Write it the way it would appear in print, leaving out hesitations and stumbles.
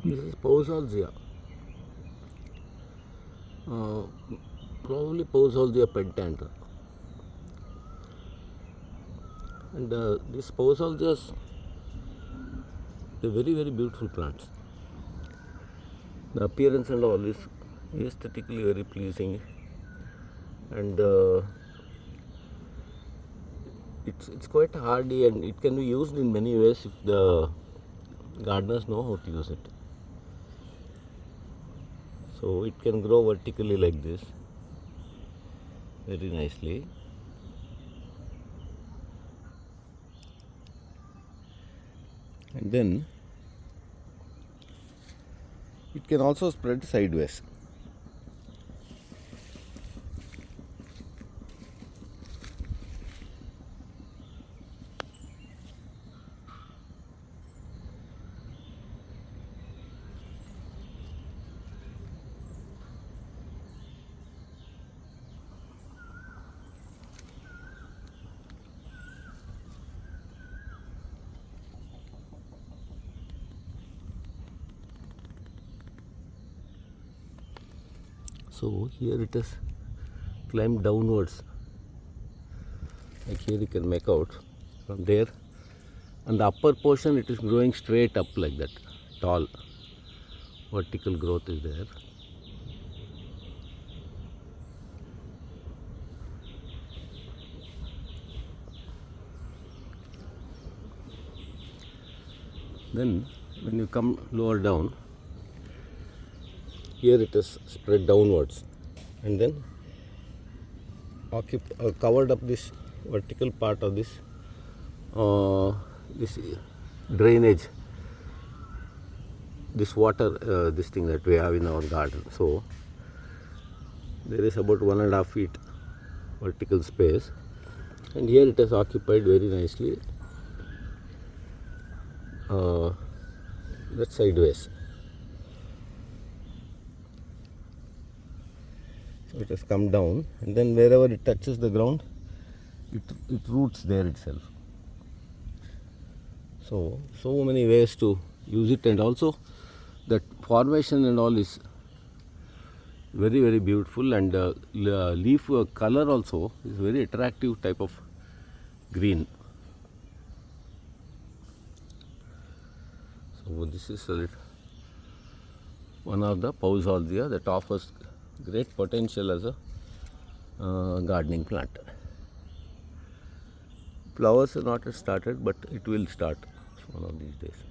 This is Pouzolzia. Uh, Probably Pouzolzia pentandra. And these Pouzolzias, they're very beautiful plants. The appearance and all is aesthetically very pleasing, and it's quite hardy, and it can be used in many ways if the gardeners know how to use it. So it can grow vertically like this very nicely. And then it can also spread sideways. So here it is climbed downwards, like here you can make out from there, and the upper portion it is growing straight up like that, tall vertical growth is there. Then when you come lower down, here it is spread downwards, and then covered up this vertical part of this this drainage, this water, this thing that we have in our garden. So there is about 1.5 feet vertical space, and here it is occupied very nicely, that sideways. So it has come down, and then wherever it touches the ground, it roots there itself. So many ways to use it, and also that formation and all is very beautiful, and leaf color also is very attractive type of green. So this is one of the Pouzolzia that offers great potential as a gardening plant. Flowers are not yet started, but it will start one of these days.